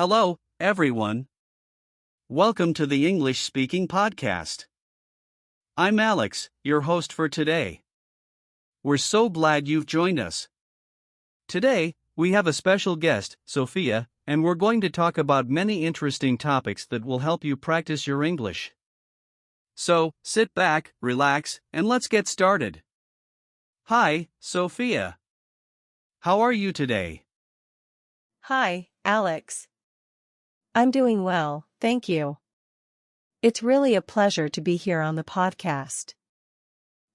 Hello, everyone. Welcome to the English Speaking Podcast. I'm Alex, your host for today. We're so glad you've joined us. Today, we have a special guest, Sophia, and we're going to talk about many interesting topics that will help you practice your English. So, sit back, relax, and let's get started. Hi, Sophia. How are you today? Hi, Alex. I'm doing well, thank you. It's really a pleasure to be here on the podcast.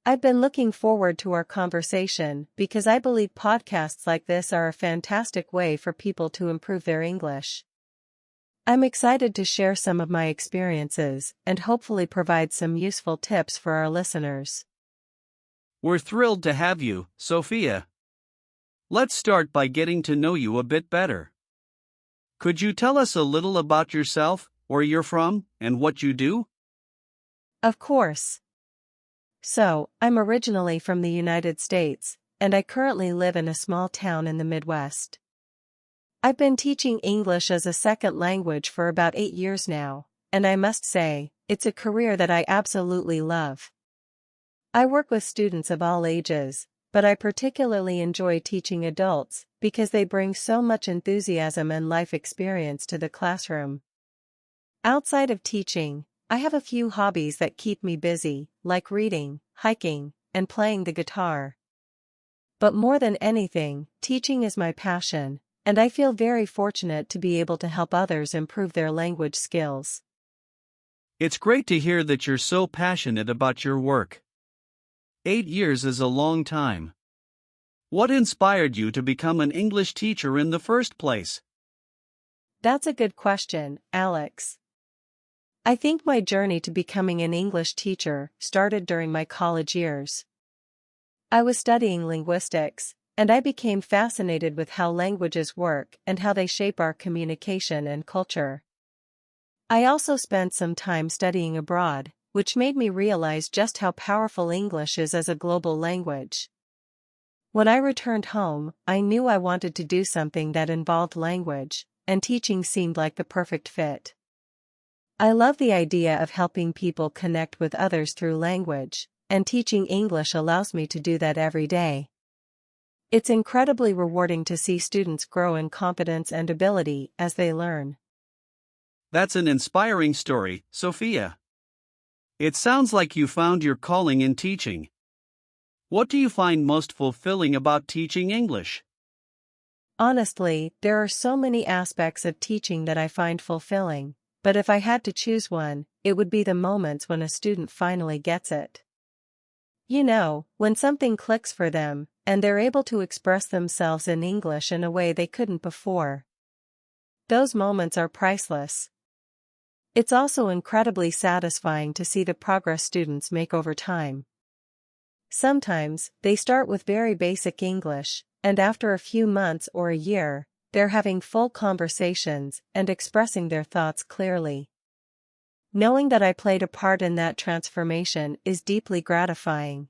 I've been looking forward to our conversation because I believe podcasts like this are a fantastic way for people to improve their English. I'm excited to share some of my experiences and hopefully provide some useful tips for our listeners. We're thrilled to have you, Sophia. Let's start by getting to know you a bit better. Could you tell us a little about yourself, where you're from, and what you do? Of course. So, I'm originally from the United States, and I currently live in a small town in the Midwest. I've been teaching English as a second language for about 8 years now, and I must say, it's a career that I absolutely love. I work with students of all ages, but I particularly enjoy teaching adults because they bring so much enthusiasm and life experience to the classroom. Outside of teaching, I have a few hobbies that keep me busy, like reading, hiking, and playing the guitar. But more than anything, teaching is my passion, and I feel very fortunate to be able to help others improve their language skills. It's great to hear that you're so passionate about your work. 8 years is a long time. What inspired you to become an English teacher in the first place? That's a good question, Alex. I think my journey to becoming an English teacher started during my college years. I was studying linguistics, and I became fascinated with how languages work and how they shape our communication and culture. I also spent some time studying abroad, which made me realize just how powerful English is as a global language. When I returned home, I knew I wanted to do something that involved language, and teaching seemed like the perfect fit. I love the idea of helping people connect with others through language, and teaching English allows me to do that every day. It's incredibly rewarding to see students grow in confidence and ability as they learn. That's an inspiring story, Sophia. It sounds like you found your calling in teaching. What do you find most fulfilling about teaching English? Honestly, there are so many aspects of teaching that I find fulfilling, but if I had to choose one, it would be the moments when a student finally gets it. You know, when something clicks for them, and they're able to express themselves in English in a way they couldn't before. Those moments are priceless. It's also incredibly satisfying to see the progress students make over time. Sometimes, they start with very basic English, and after a few months or a year, they're having full conversations and expressing their thoughts clearly. Knowing that I played a part in that transformation is deeply gratifying.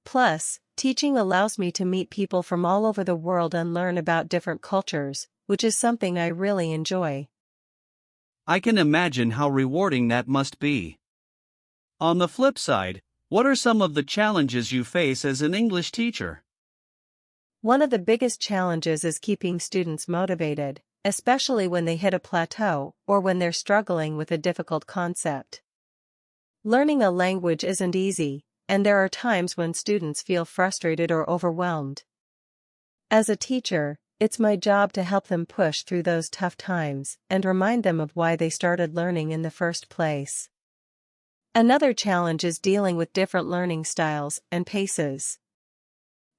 Plus, teaching allows me to meet people from all over the world and learn about different cultures, which is something I really enjoy. I can imagine how rewarding that must be. On the flip side, what are some of the challenges you face as an English teacher? One of the biggest challenges is keeping students motivated, especially when they hit a plateau or when they're struggling with a difficult concept. Learning a language isn't easy, and there are times when students feel frustrated or overwhelmed. As a teacher, it's my job to help them push through those tough times and remind them of why they started learning in the first place. Another challenge is dealing with different learning styles and paces.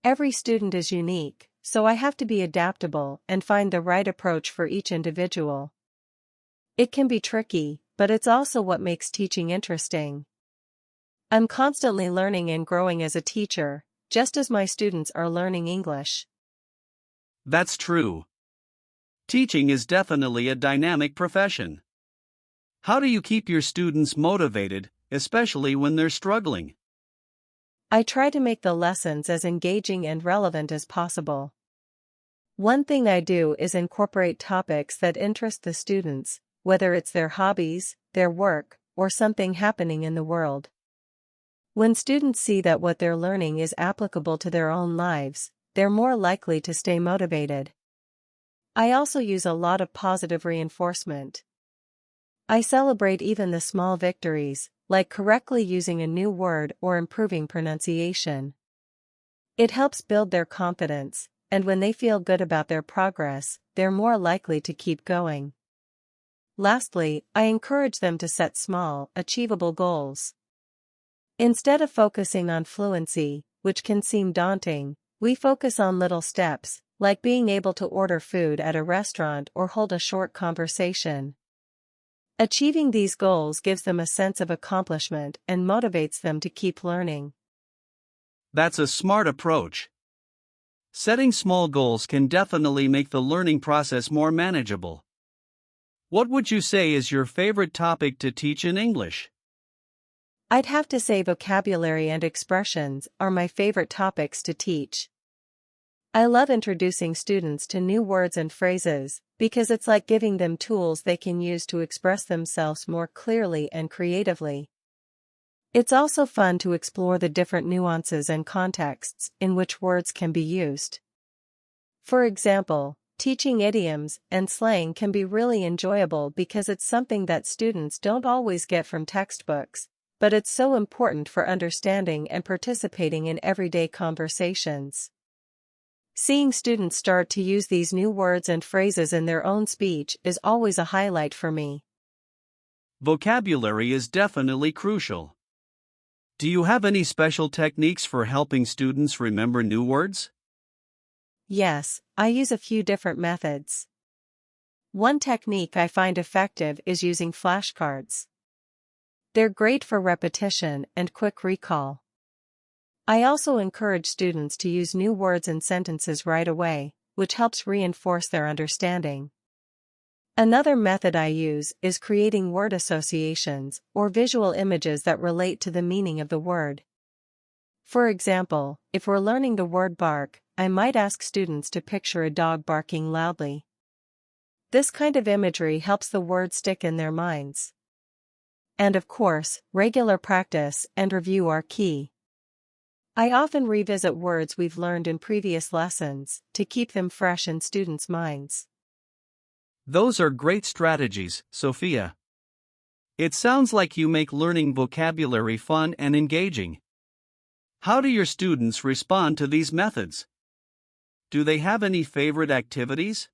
Every student is unique, so I have to be adaptable and find the right approach for each individual. It can be tricky, but it's also what makes teaching interesting. I'm constantly learning and growing as a teacher, just as my students are learning English. That's true. Teaching is definitely a dynamic profession. How do you keep your students motivated, especially when they're struggling? I try to make the lessons as engaging and relevant as possible. One thing I do is incorporate topics that interest the students, whether it's their hobbies, their work, or something happening in the world. When students see that what they're learning is applicable to their own lives, they're more likely to stay motivated. I also use a lot of positive reinforcement. I celebrate even the small victories, like correctly using a new word or improving pronunciation. It helps build their confidence, and when they feel good about their progress, they're more likely to keep going. Lastly, I encourage them to set small, achievable goals. Instead of focusing on fluency, which can seem daunting, we focus on little steps, like being able to order food at a restaurant or hold a short conversation. Achieving these goals gives them a sense of accomplishment and motivates them to keep learning. That's a smart approach. Setting small goals can definitely make the learning process more manageable. What would you say is your favorite topic to teach in English? I'd have to say vocabulary and expressions are my favorite topics to teach. I love introducing students to new words and phrases, because it's like giving them tools they can use to express themselves more clearly and creatively. It's also fun to explore the different nuances and contexts in which words can be used. For example, teaching idioms and slang can be really enjoyable because it's something that students don't always get from textbooks, but it's so important for understanding and participating in everyday conversations. Seeing students start to use these new words and phrases in their own speech is always a highlight for me. Vocabulary is definitely crucial. Do you have any special techniques for helping students remember new words? Yes, I use a few different methods. One technique I find effective is using flashcards. They're great for repetition and quick recall. I also encourage students to use new words and sentences right away, which helps reinforce their understanding. Another method I use is creating word associations or visual images that relate to the meaning of the word. For example, if we're learning the word bark, I might ask students to picture a dog barking loudly. This kind of imagery helps the word stick in their minds. And of course, regular practice and review are key. I often revisit words we've learned in previous lessons to keep them fresh in students' minds. Those are great strategies, Sophia. It sounds like you make learning vocabulary fun and engaging. How do your students respond to these methods? Do they have any favorite activities?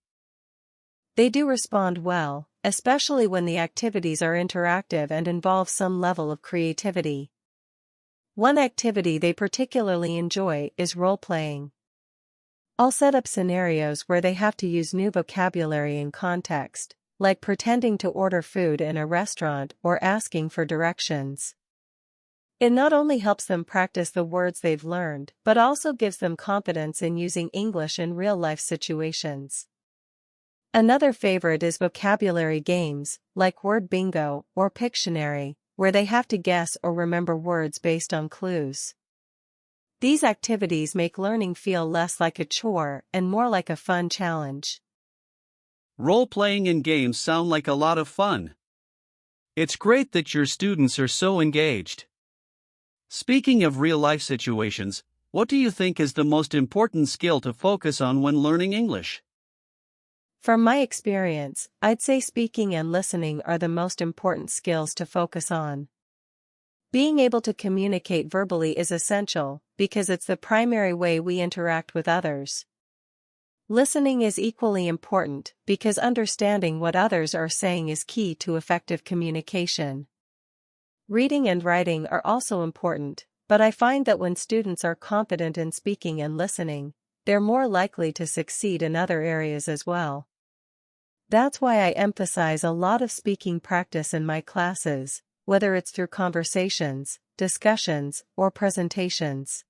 They do respond well, especially when the activities are interactive and involve some level of creativity. One activity they particularly enjoy is role-playing. I'll set up scenarios where they have to use new vocabulary in context, like pretending to order food in a restaurant or asking for directions. It not only helps them practice the words they've learned, but also gives them confidence in using English in real-life situations. Another favorite is vocabulary games, like Word Bingo or Pictionary, where they have to guess or remember words based on clues. These activities make learning feel less like a chore and more like a fun challenge. Role-playing and games sound like a lot of fun. It's great that your students are so engaged. Speaking of real-life situations, what do you think is the most important skill to focus on when learning English? From my experience, I'd say speaking and listening are the most important skills to focus on. Being able to communicate verbally is essential, because it's the primary way we interact with others. Listening is equally important, because understanding what others are saying is key to effective communication. Reading and writing are also important, but I find that when students are confident in speaking and listening, they're more likely to succeed in other areas as well. That's why I emphasize a lot of speaking practice in my classes, whether it's through conversations, discussions, or presentations.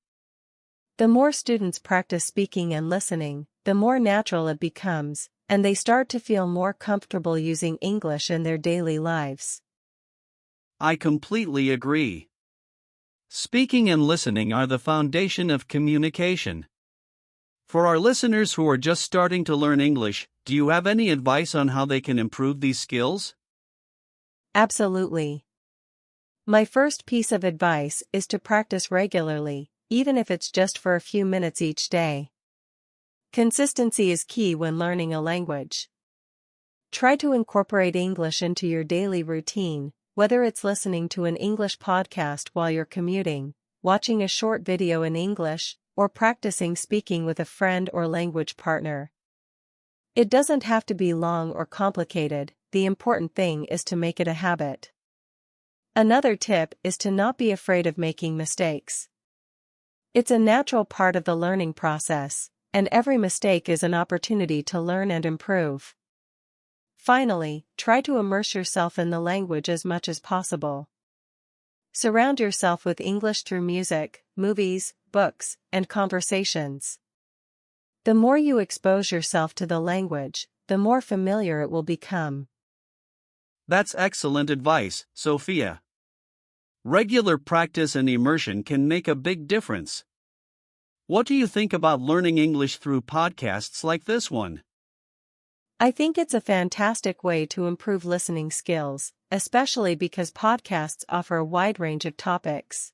The more students practice speaking and listening, the more natural it becomes, and they start to feel more comfortable using English in their daily lives. I completely agree. Speaking and listening are the foundation of communication. For our listeners who are just starting to learn English, do you have any advice on how they can improve these skills? Absolutely. My first piece of advice is to practice regularly, even if it's just for a few minutes each day. Consistency is key when learning a language. Try to incorporate English into your daily routine, whether it's listening to an English podcast while you're commuting, watching a short video in English, or practicing speaking with a friend or language partner. It doesn't have to be long or complicated, the important thing is to make it a habit. Another tip is to not be afraid of making mistakes. It's a natural part of the learning process, and every mistake is an opportunity to learn and improve. Finally, try to immerse yourself in the language as much as possible. Surround yourself with English through music, movies, books, and conversations. The more you expose yourself to the language, the more familiar it will become. That's excellent advice, Sophia. Regular practice and immersion can make a big difference. What do you think about learning English through podcasts like this one? I think it's a fantastic way to improve listening skills, especially because podcasts offer a wide range of topics.